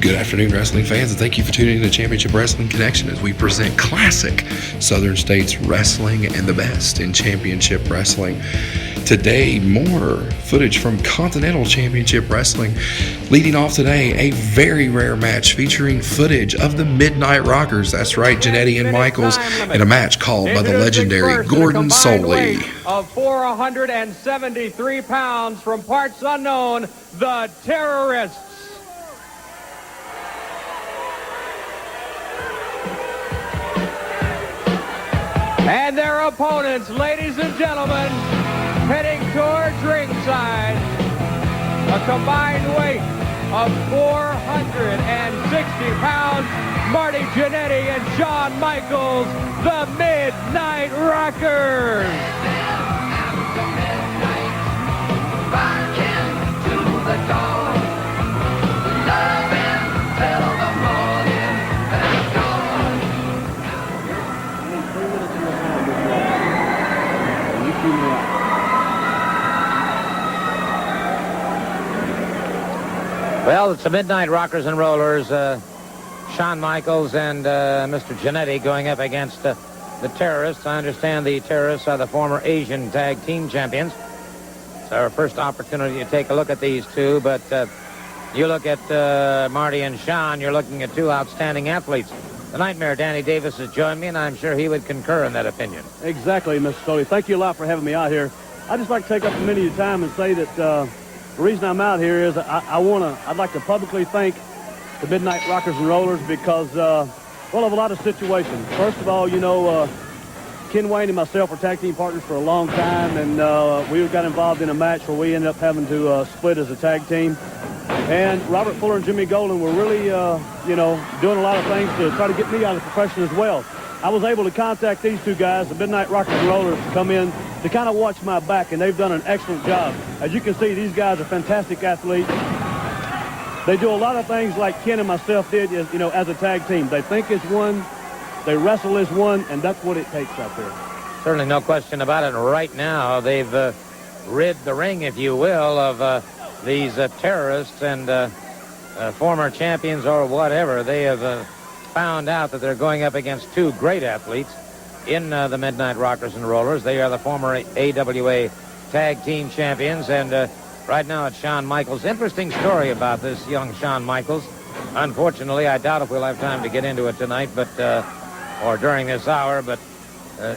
Good afternoon, wrestling fans, and thank you for tuning in to Championship Wrestling Connection as we present classic Southern States wrestling and the best in championship wrestling. Today, more footage from Continental Championship Wrestling. Leading off today, a very rare match featuring footage of the Midnight Rockers. That's right, Jannetty and Michaels, in a match called by the legendary Gordon Solie. Of 473 pounds from parts unknown, the Terrorists. And their opponents, ladies and gentlemen, heading towards ringside, a combined weight of 460 pounds, Marty Jannetty and Shawn Michaels, the Midnight Rockers. Well, it's the Midnight Rockers and Rollers, Shawn Michaels and Mr. Jannetty going up against the Terrorists. I understand the Terrorists are the former Asian Tag Team Champions. It's our first opportunity to take a look at these two, but you look at Marty and Shawn, you're looking at two outstanding athletes. The Nightmare, Danny Davis, has joined me, and I'm sure he would concur in that opinion. Exactly, Mr. Solie. Thank you a lot for having me out here. I'd just like to take up a minute of your time and say that the reason I'm out here is I'd like to publicly thank the Midnight Rockers and Rollers because, of a lot of situations. First of all, Ken Wayne and myself were tag team partners for a long time, and we got involved in a match where we ended up having to split as a tag team. And Robert Fuller and Jimmy Golden were really, doing a lot of things to try to get me out of the profession as well. I was able to contact these two guys, the Midnight Rockers and Rollers, to come in to kind of watch my back, and they've done an excellent job. As you can see, these guys are fantastic athletes. They do a lot of things like Ken and myself did, as a tag team. They think it's one, they wrestle as one, and that's what it takes out there. Certainly no question about it. Right now, they've rid the ring, if you will, of these terrorists and former champions or whatever. They have found out that they're going up against two great athletes in the Midnight Rockers and Rollers. They are the former AWA Tag Team Champions, and right now it's Shawn Michaels. Interesting story about this young Shawn Michaels. Unfortunately, I doubt if we'll have time to get into it tonight, but or during this hour, but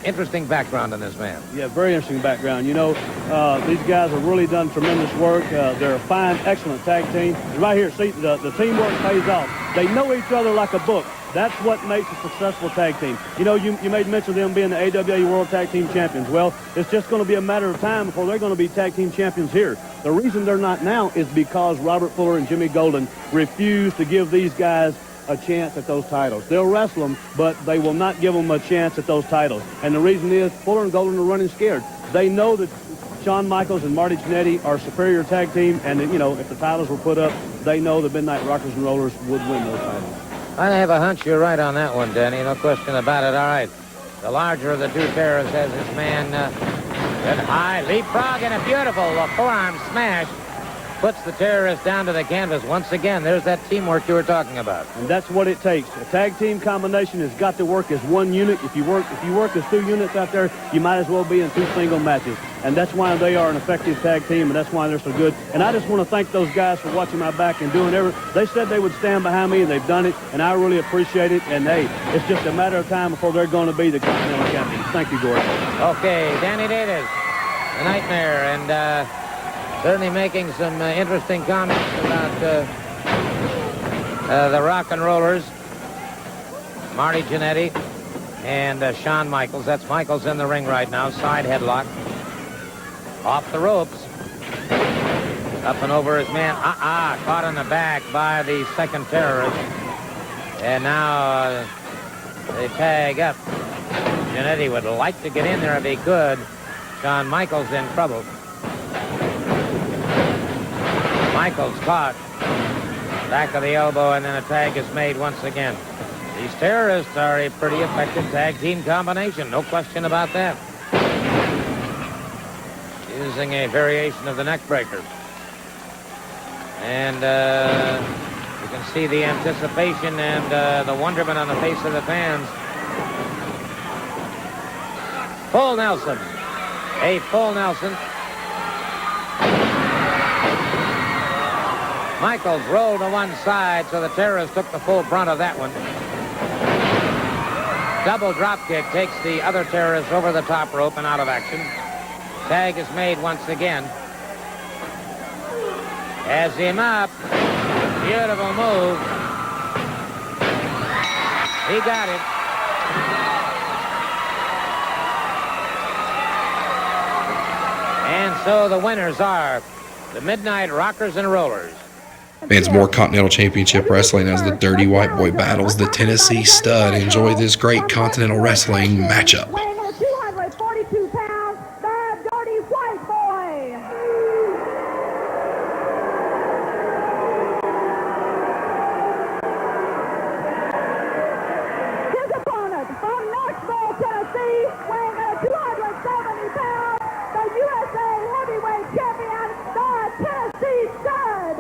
interesting background on this man. Yeah, very interesting background. These guys have really done tremendous work. They're a fine, excellent tag team. And right here, see, the teamwork pays off. They know each other like a book. That's what makes a successful tag team. You made mention of them being the AWA World Tag Team Champions. Well, it's just going to be a matter of time before they're going to be tag team champions here. The reason they're not now is because Robert Fuller and Jimmy Golden refuse to give these guys a chance at those titles. They'll wrestle them, but they will not give them a chance at those titles. And the reason is Fuller and Golden are running scared. They know that Shawn Michaels and Marty Jannetty are a superior tag team, and if the titles were put up, they know the Midnight Rockers and Rollers would win those titles. I have a hunch you're right on that one, Danny. No question about it. All right. The larger of the two terrorists has this man good high leapfrog and a beautiful forearm smash. Puts the terrorist down to the canvas once again. There's that teamwork you were talking about. And that's what it takes. A tag team combination has got to work as one unit. If you work as two units out there, you might as well be in two single matches. And that's why they are an effective tag team, and that's why they're so good. And I just want to thank those guys for watching my back and doing everything. They said they would stand behind me, and they've done it, and I really appreciate it. And, hey, it's just a matter of time before they're going to be the Continental Champions. Thank you, Gordon. Okay, Danny Davis, the Nightmare, and certainly making some interesting comments about the Rock and Rollers, Marty Jannetty, and Shawn Michaels. That's Michaels in the ring right now, side headlock. Off the ropes. Up and over his man. Caught in the back by the second terrorist. And now they tag up. Jannetty would like to get in there if he could. Shawn Michaels in trouble. Michaels caught. Back of the elbow, and then a tag is made once again. These terrorists are a pretty effective tag team combination. No question about that. Using a variation of the neck breaker. And You can see the anticipation and the wonderment on the face of the fans. Full Nelson. A full Nelson. Michaels rolled to one side, so the terrorist took the full brunt of that one. Double drop kick takes the other terrorist over the top rope and out of action. Tag is made once again. Has him up. Beautiful move. He got it. And so the winners are the Midnight Rockers and Rollers. Fans, more Continental Championship Wrestling as the Dirty White Boy battles the Tennessee Stud. Enjoy this great Continental Wrestling matchup. Weighing in at 242 pounds, the Dirty White Boy. His opponent from Knoxville, Tennessee, weighing in at 270 pounds, the USA Heavyweight Champion, the Tennessee Stud.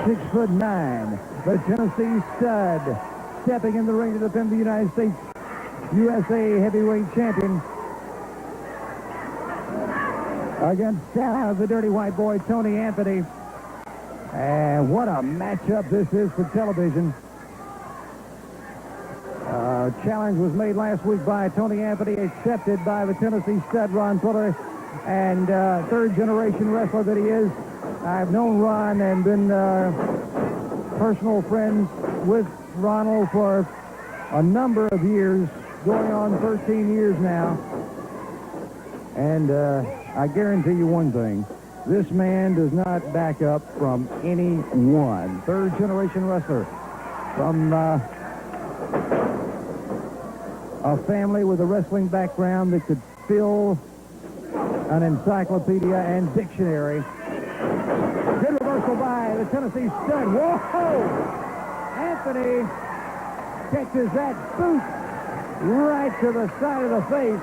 6'9", the Tennessee Stud, stepping in the ring to defend the United States USA Heavyweight Champion against the Dirty White Boy, Tony Anthony. And what a matchup this is for television. Challenge was made last week by Tony Anthony, accepted by the Tennessee Stud, Ron Fuller, and third-generation wrestler that he is. I've known Ron and been personal friends with Ronald for a number of years, going on 13 years now. And I guarantee you one thing. This man does not back up from anyone. Third-generation wrestler from a family with a wrestling background that could fill an encyclopedia and dictionary. Good reversal by the Tennessee Stud. Whoa! Anthony catches that boot right to the side of the face.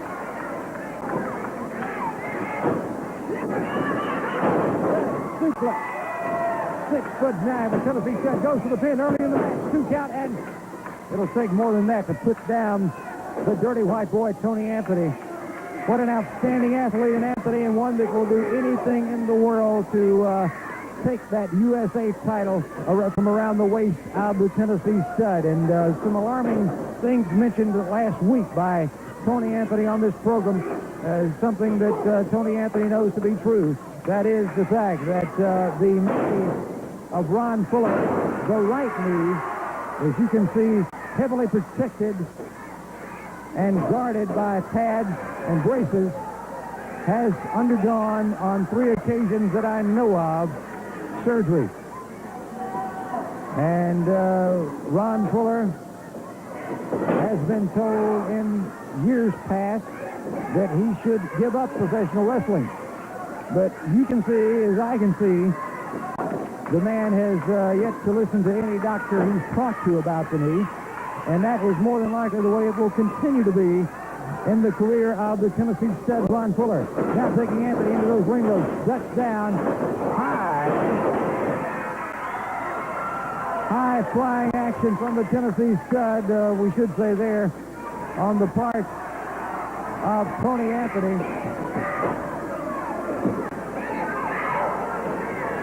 Suplex. 6'9", the Tennessee Stud goes to the pin early in the match. 2 count, and it'll take more than that to put down the Dirty White Boy, Tony Anthony. What an outstanding athlete in Anthony, and one that will do anything in the world to take that USA title from around the waist of the Tennessee Stud. And some alarming things mentioned last week by Tony Anthony on this program, something that Tony Anthony knows to be true. That is the fact that the knee of Ron Fuller, the right knee, as you can see, heavily protected and guarded by pads and braces, has undergone on 3 occasions that I know of surgery. And Ron Fuller has been told in years past that he should give up professional wrestling. But you can see, as I can see, the man has yet to listen to any doctor he's talked to about the knee. And that is more than likely the way it will continue to be in the career of the Tennessee Stud, Ron Fuller. Now taking Anthony into those ring ropes. Ducks down. High flying action from the Tennessee Stud, we should say there, on the part of Tony Anthony.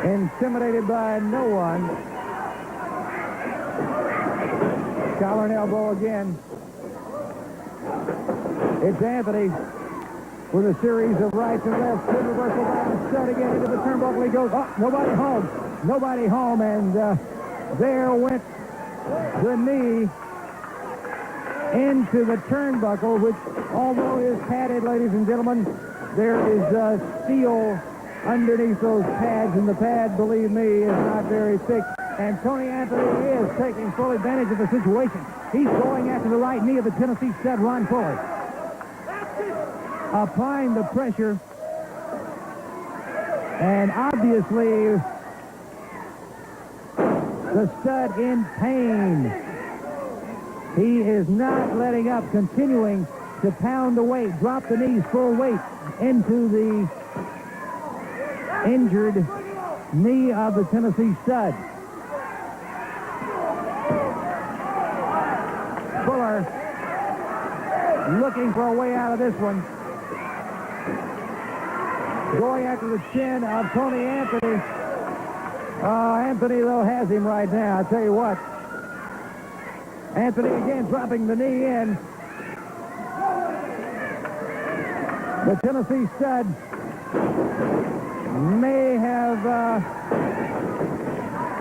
Intimidated by no one. Collar and elbow again. It's Anthony with a series of rights and lefts. Good reversal by the Stud again into the turnbuckle. He goes, oh, nobody home. Nobody home. And there went the knee into the turnbuckle, which, although is padded, ladies and gentlemen, there is steel underneath those pads, and the pad, believe me, is not very thick. And Tony Anthony is taking full advantage of the situation. He's going after the right knee of the Tennessee Stud, Ron Fuller. Applying the pressure. And obviously, the Stud in pain. He is not letting up, continuing to pound the weight, drop the knees full weight into the injured knee of the Tennessee stud. Fuller looking for a way out of this one. Going after the chin of Tony Anthony. Anthony, though, has him right now. I tell you what. Anthony again dropping the knee in. The Tennessee stud may have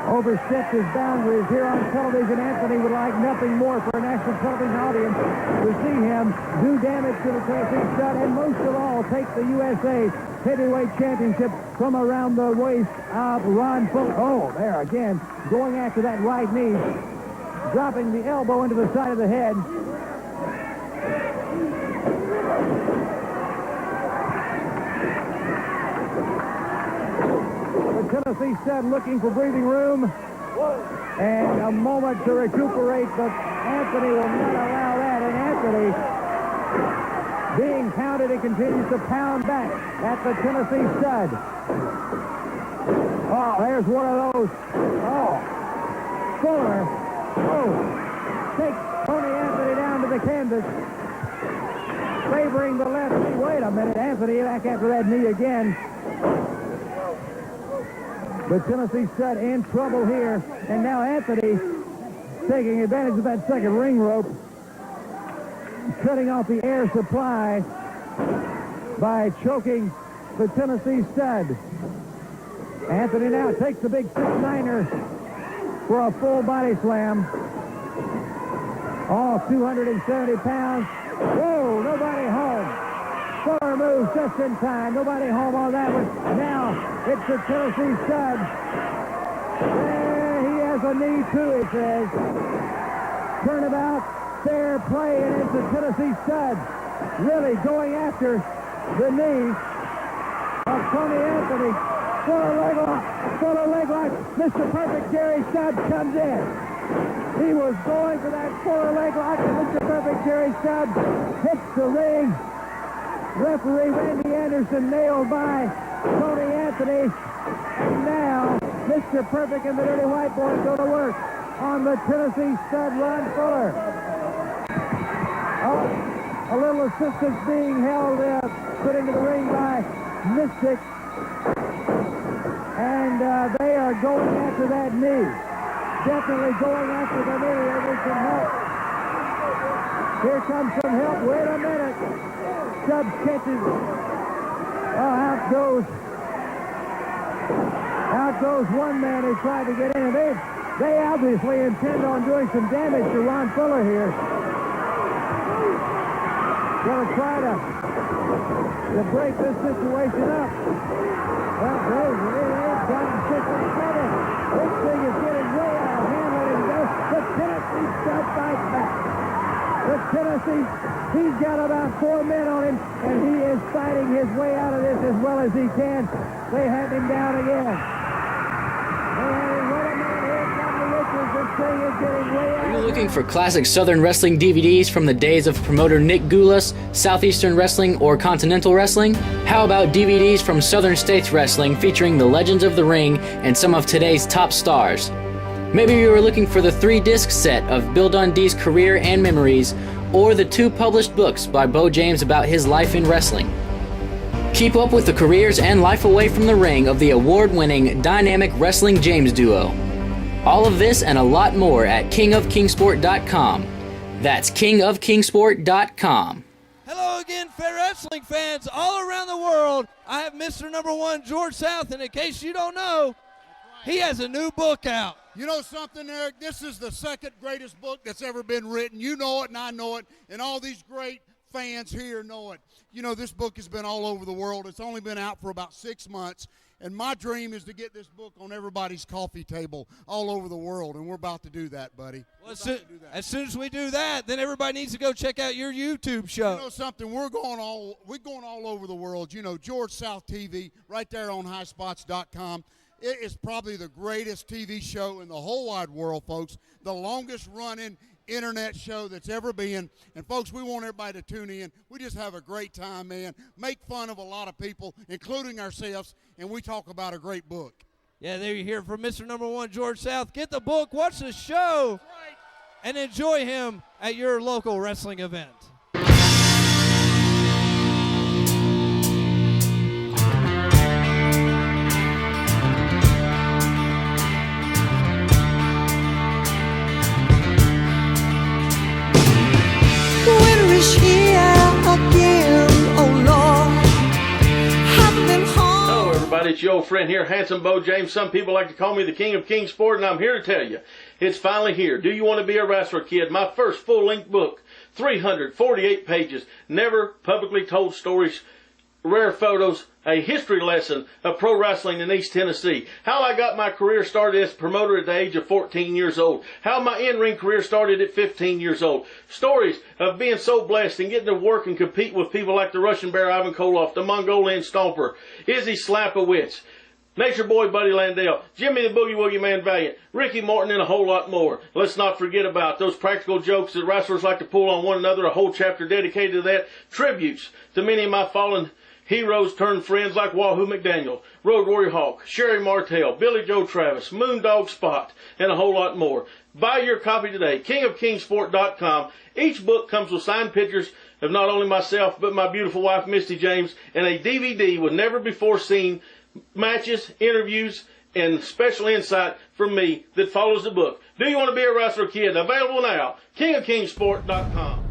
overstepped his boundaries here on television. Anthony would like nothing more for a national television audience to see him do damage to the Tennessee stud, and most of all, take the USA Heavyweight Championship from around the waist of Ron Fuller. Oh, there again, going after that right knee, dropping the elbow into the side of the head. Tennessee stud looking for breathing room and a moment to recuperate, but Anthony will not allow that, and Anthony, being pounded, he continues to pound back at the Tennessee stud. Oh, there's one of those. Oh, Fuller, takes Tony Anthony down to the canvas, favoring the left knee. Wait a minute, Anthony back after that knee again. The Tennessee stud in trouble here, and now Anthony taking advantage of that second ring rope, cutting off the air supply by choking the Tennessee stud. Anthony now takes the big 6-9er for a full body slam. All 270 pounds. Whoa, nobody home. Fuller moves just in time. Nobody home on that one. Now it's the Tennessee stud. He has a knee too, he says. Turnabout, fair play, and it's the Tennessee stud really going after the knee of Tony Anthony. Fuller leg lock. Mr. Perfect Jerry Stubbs comes in. He was going for that Fuller leg lock, and Mr. Perfect Jerry Stubbs hits the ring. Referee Randy Anderson nailed by Tony Anthony. And now Mr. Perfect and the Dirty White Boys go to work on the Tennessee stud, Ron Fuller. Oh, a little assistance being held put into the ring by Mystic. And they are going after that knee. Definitely going after the knee. There was some help. Here comes some help. Wait a minute. Stubbs catches. Oh, out goes one man who tried to get in. And they obviously intend on doing some damage to Ron Fuller here. Going to try to break this situation up. Well, they've gotten 6 and 7. This thing is getting way out of hand. Let him go. The Tennessee stud fights back. The Tennessee, he's got about 4 men on him, and he is fighting his way out of this as well as he can. They have him down again. Are you looking for classic Southern Wrestling DVDs from the days of promoter Nick Gulas, Southeastern Wrestling, or Continental Wrestling? How about DVDs from Southern States Wrestling featuring the legends of the ring and some of today's top stars? Maybe you are looking for the 3-disc set of Bill Dundee's career and memories, or the 2 published books by Bo James about his life in wrestling. Keep up with the careers and life away from the ring of the award-winning Dynamic Wrestling James duo. All of this and a lot more at kingofkingsport.com. That's kingofkingsport.com. Hello again, fair wrestling fans all around the world. I have Mr. Number 1, George South, and in case you don't know, he has a new book out. You know something, Eric? This is the second greatest book that's ever been written. You know it, and I know it, and all these great fans here know it. You know, this book has been all over the world. It's only been out for about 6 months, and my dream is to get this book on everybody's coffee table all over the world, and we're about to do that, buddy. Well, as soon as we do that, then everybody needs to go check out your YouTube show. You know something? We're going all over the world. You know, George South TV, right there on highspots.com. It is probably the greatest TV show in the whole wide world, folks. The longest running internet show that's ever been. And, folks, we want everybody to tune in. We just have a great time, man. Make fun of a lot of people, including ourselves, and we talk about a great book. Yeah, there you hear it from Mr. Number 1, George South. Get the book, watch the show, and enjoy him at your local wrestling event. Winter is here again, oh Lord. Hello everybody, it's your old friend here, Handsome Bo James. Some people like to call me the King of Kingsport, and I'm here to tell you, it's finally here. Do you want to be a wrestler, kid? My first full-length book, 348 pages, never publicly told stories, rare photos, a history lesson of pro wrestling in East Tennessee. How I got my career started as a promoter at the age of 14 years old. How my in-ring career started at 15 years old. Stories of being so blessed and getting to work and compete with people like the Russian Bear Ivan Koloff, the Mongolian Stomper, Izzy Slapowitz, Nature Boy Buddy Landell, Jimmy the Boogie Woogie Man Valiant, Ricky Morton, and a whole lot more. Let's not forget about those practical jokes that wrestlers like to pull on one another, a whole chapter dedicated to that. Tributes to many of my fallen heroes turned friends like Wahoo McDaniel, Road Warrior Hawk, Sherry Martell, Billy Joe Travis, Moondog Spot, and a whole lot more. Buy your copy today, kingofkingsport.com. Each book comes with signed pictures of not only myself, but my beautiful wife, Misty James, and a DVD with never before seen matches, interviews, and special insight from me that follows the book. Do you want to be a wrestler, kid? Available now, kingofkingsport.com.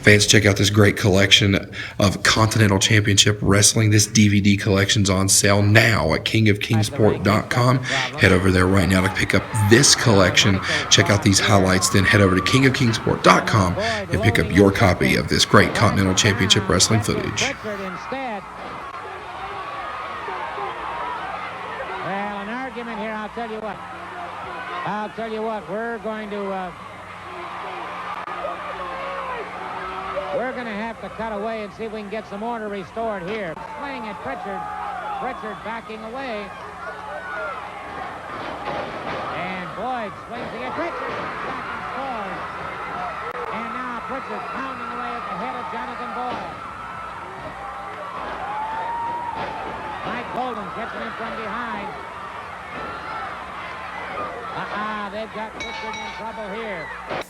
Fans, check out this great collection of Continental Championship Wrestling. This DVD collection's on sale now at kingofkingsport.com. Head over there right now to pick up this collection. Check out these highlights, then head over to kingofkingsport.com and pick up your copy of this great Continental Championship Wrestling footage. Well, an argument here, I'll tell you what, we're going to have to cut away and see if we can get some order restored here. Swing at Pritchard. Pritchard backing away. And Boyd swings again. Pritchard back and scores. And now Pritchard pounding away at the head of Jonathan Boyd. Mike Golden catching him from behind. They've got Pritchard in trouble here.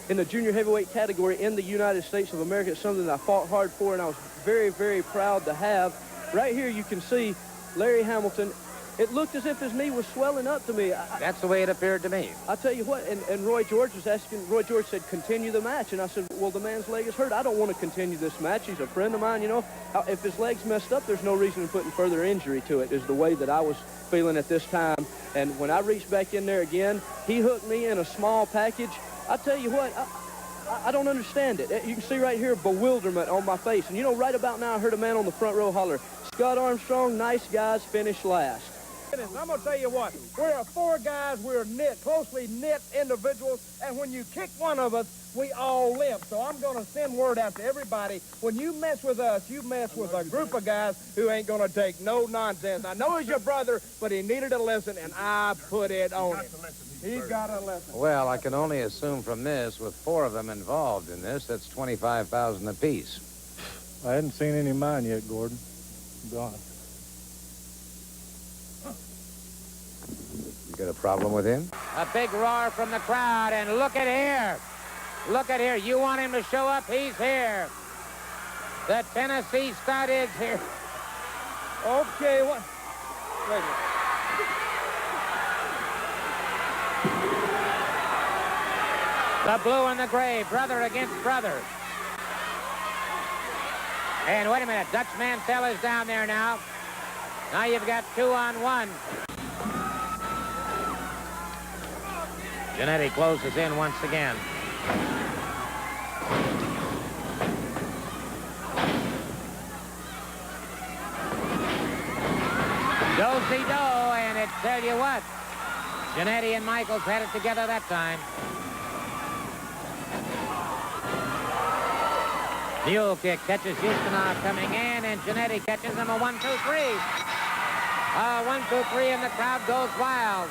In the junior heavyweight category in the United States of America, it's something that I fought hard for, and I was very, very proud to have. Right here you can see Larry Hamilton. It looked as if his knee was swelling up to me. That's the way it appeared to me. I tell you what, and Roy George was asking, Roy George said, continue the match. And I said, well, the man's leg is hurt. I don't want to continue this match. He's a friend of mine, you know. If his leg's messed up, there's no reason in putting further injury to it, is the way that I was feeling at this time. And when I reached back in there again, he hooked me in a small package. I tell you what, I don't understand it. You can see right here bewilderment on my face. And you know, right about now I heard a man on the front row holler, Scott Armstrong, nice guys, finish last. I'm going to tell you what, we're four guys, we're closely knit individuals, and when you kick one of us, we all limp. So I'm going to send word out to everybody, when you mess with us, you mess with a group of guys who ain't going to take no nonsense. I know he's your brother, but he needed a lesson, and I put it on him. He got a lesson. Well, I can only assume from this, with four of them involved in this, that's $25,000 apiece. I hadn't seen any of mine yet, Gordon. Gone. You got a problem with him? A big roar from the crowd, and look at here. Look at here. You want him to show up? He's here. The Tennessee Stud is here. Okay, what? Wait a minute. The blue and the gray, brother against brother. And wait a minute, Dutch Mantell is down there now. Now you've got 2-on-1. Jannetty closes in once again. Do-si-do, and it tell you what, Jannetty and Michaels had it together that time. Mule kick catches Ustinov coming in, and Jannetty catches him a 1-2-3. A 1-2-3, and the crowd goes wild.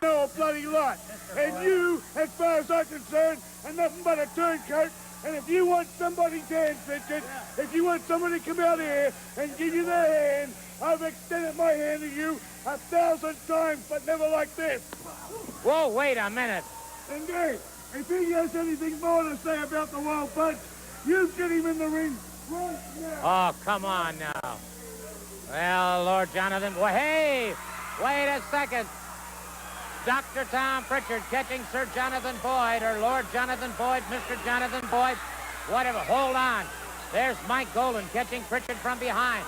No, a bloody lot. And you, as far as I'm concerned, are nothing but a turncoat. And if you want somebody dance, Richard, if you want somebody to come out here and give you their hand, I've extended my hand to you 1,000 times, but never like this. Whoa, wait a minute. And hey, if he has anything more to say about the Wild Bunch, you get him in the ring right now. Oh, come on now. Well, Lord Jonathan, well, hey, wait a second. Dr. Tom Pritchard catching Sir Jonathan Boyd, or Lord Jonathan Boyd, Mr. Jonathan Boyd, whatever. Hold on. There's Mike Golden catching Pritchard from behind.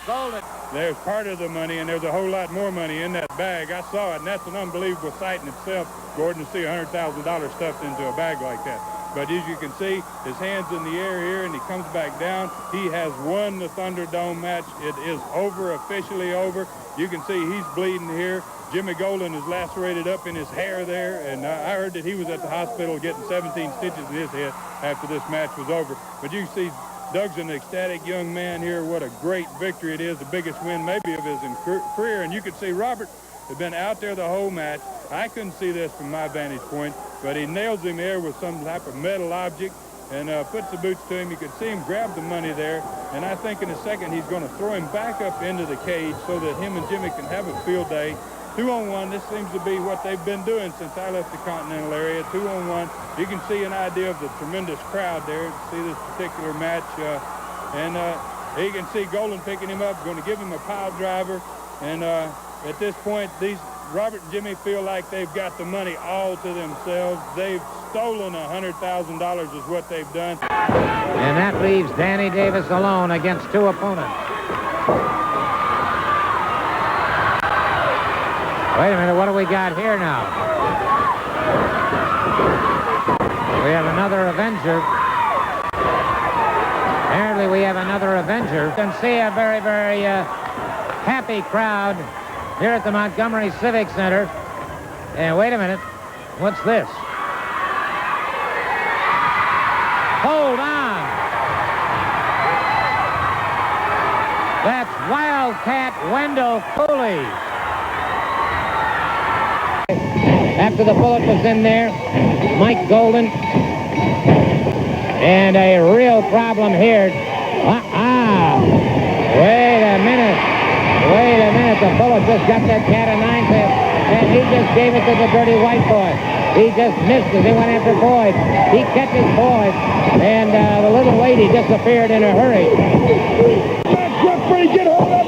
Golden. There's part of the money, and there's a whole lot more money in that bag. I saw it, and that's an unbelievable sight in itself, Gordon, to see $100,000 stuffed into a bag like that. But as you can see, his hand's in the air here, and he comes back down. He has won the Thunderdome match. It is over, officially over. You can see he's bleeding here. Jimmy Golden is lacerated up in his hair there, and I heard that he was at the hospital getting 17 stitches in his head after this match was over. But you can see Doug's an ecstatic young man here. What a great victory it is, the biggest win maybe of his career. And you could see Robert had been out there the whole match. I couldn't see this from my vantage point, but he nails him there with some type of metal object and puts the boots to him. You could see him grab the money there, and I think in a second he's going to throw him back up into the cage so that him and Jimmy can have a field day. 2-on-1, this seems to be what they've been doing since I left the Continental area. 2-on-1. You can see an idea of the tremendous crowd there to see this particular match. And you can see Golden picking him up, going to give him a pile driver. And at this point, Robert and Jimmy feel like they've got the money all to themselves. They've stolen $100,000 is what they've done. And that leaves Danny Davis alone against two opponents. Wait a minute, what do we got here now? We have another Avenger. Apparently we have another Avenger. You can see a very, very happy crowd here at the Montgomery Civic Center. And wait a minute, what's this? Hold on. That's Wildcat Wendell Cooley. After the bullet was in there, Mike Golden. And a real problem here. Wait a minute. Wait a minute. The bullet just got that cat of nine tails, and he just gave it to the dirty white boy. He just missed as he went after Boyd. He catches Boyd, and the little lady disappeared in a hurry.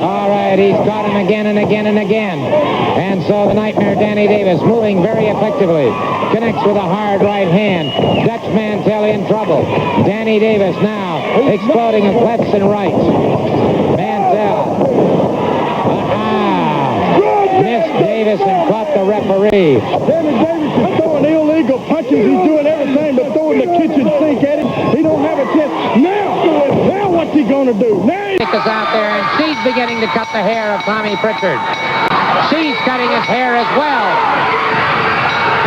All right, he's caught him again and again and again. And so the Nightmare Danny Davis, moving very effectively, connects with a hard right hand. Dutch Mantell in trouble. Danny Davis now exploding with lefts and rights. Mantell. Missed Davis and caught the referee. Danny Davis is throwing illegal punches. He's doing everything but throwing the kitchen sink at him. He don't have a chance. Now what's he going to do? Now Is out there, and she's beginning to cut the hair of Tommy Pritchard. She's cutting his hair as well.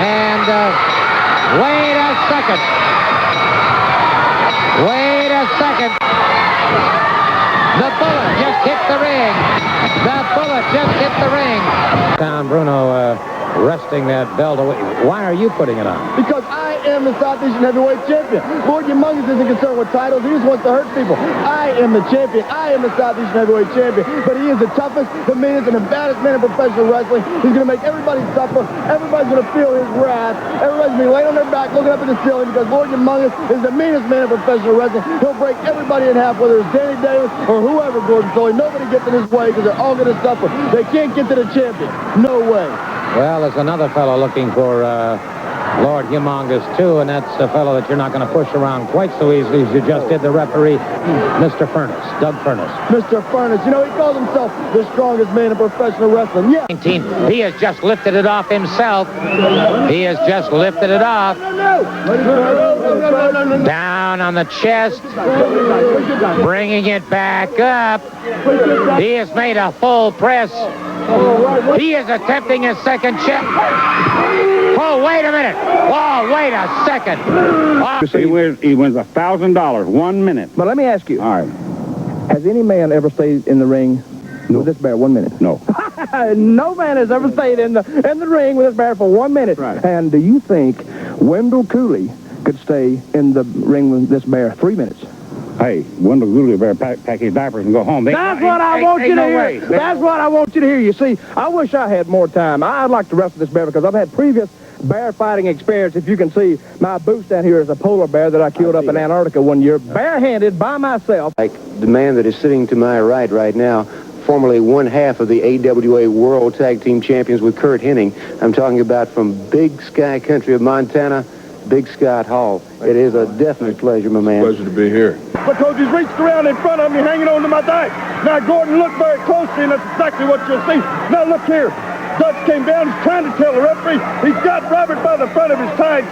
And wait a second. Wait a second. The bullet just hit the ring. The bullet just hit the ring. Tom Bruno resting that belt away. Why are you putting it on? Because I am the Southeastern Heavyweight Champion. Lord Humongous isn't concerned with titles. He just wants to hurt people. I am the champion. I am the Southeastern Heavyweight Champion. But he is the toughest, the meanest, and the baddest man in professional wrestling. He's going to make everybody suffer. Everybody's going to feel his wrath. Everybody's going to be laying on their back looking up at the ceiling because Lord Humongous is the meanest man in professional wrestling. He'll break everybody in half, whether it's Danny Davis or whoever, Gordon Solie. Nobody gets in his way because they're all going to suffer. They can't get to the champion. No way. Well, there's another fellow looking for Lord Humongous, too, and that's a fellow that you're not going to push around quite so easily as you just did the referee, Mr. Furnace, Doug Furnace. Mr. Furnace, you know, he calls himself the strongest man in professional wrestling. Yeah. He has just lifted it off himself. He has just lifted it off. Down on the chest, bringing it back up. He has made a full press. He is attempting a second check. Oh, wait a minute. Oh, wait a second. Oh. He wins $1,000, 1 minute. But let me ask you. All right. Has any man ever stayed in the ring with this bear 1 minute? No. No man has ever stayed in the ring with this bear for 1 minute. Right. And do you think Wendell Cooley could stay in the ring with this bear 3 minutes? Hey, Wendell Cooley better pack his diapers and go home. That's what I want you to hear. That's what I want you to hear. You see, I wish I had more time. I'd like to wrestle this bear because I've had previous bear fighting experience. If you can see, my boots down here is a polar bear that I killed up in Antarctica one year, barehanded by myself. Like the man that is sitting to my right now, formerly one half of the AWA World Tag Team Champions with Curt Hennig. I'm talking about from Big Sky Country of Montana, Big Scott Hall. It is a definite pleasure, my man. Pleasure to be here. Because he's reached around in front of me, hanging on to my thigh. Now, Gordon, look very closely, and that's exactly what you'll see. Now, look here. Dutch came down. He's trying to tell the referee. He's got Robert by the front of his tights.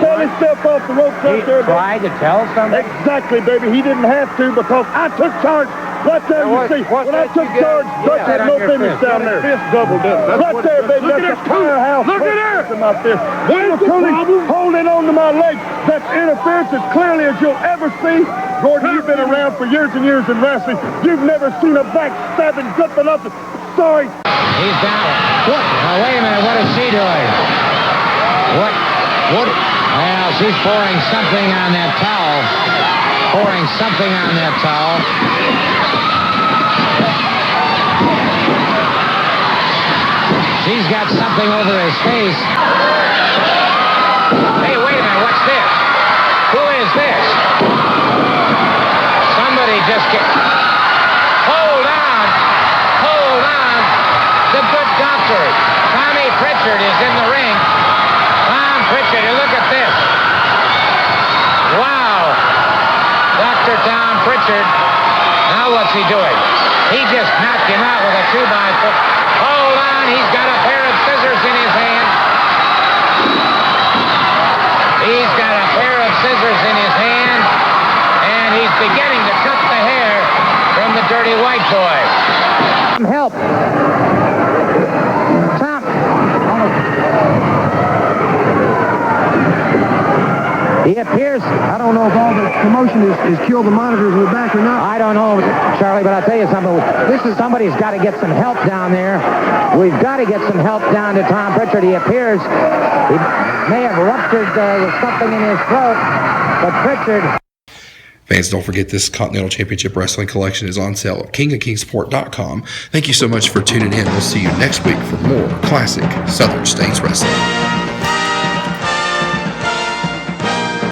Pull his step off the rope right there. He tried to tell somebody? Exactly, baby. He didn't have to because I took charge. Right there, you see. When I took charge, Dutch had no business down there. Fist doubled up. Right there, baby. That's a powerhouse. Look at her. Out there. Wendell Cooley holding on to my leg. That's interference as clearly as you'll ever see. Gordon, you've been around for years and years in wrestling. You've never seen a backstabbing, good for nothing. Sorry. He's down. What? Now, wait a minute. What is she doing? What? Well, she's pouring something on that towel. Pouring something on that towel. She's got something over his face. Hey, wait a minute. What's this? Who is this? Somebody just get... Hold on. Hold on. The good doctor, Tommy Pritchard, is in the ring. Tom Pritchard, look at this. Wow. Dr. Tom Pritchard. Now what's he doing? He just knocked him out with a 2x4. Hold on. He's got a pair of scissors in his hand. He's got a pair of scissors in his hand. And he's beginning to cut the hair from the dirty white boy. Help. Tom. He appears, I don't know if all the commotion is killed the monitors in the back or not. I don't know, Charlie, but I'll tell you something. Somebody's got to get some help down there. We've got to get some help down to Tom Pritchard. He appears he may have ruptured something in his throat, but Pritchard... Fans, don't forget this Continental Championship Wrestling collection is on sale at KingofKingsport.com. Thank you so much for tuning in. We'll see you next week for more classic Southern States Wrestling.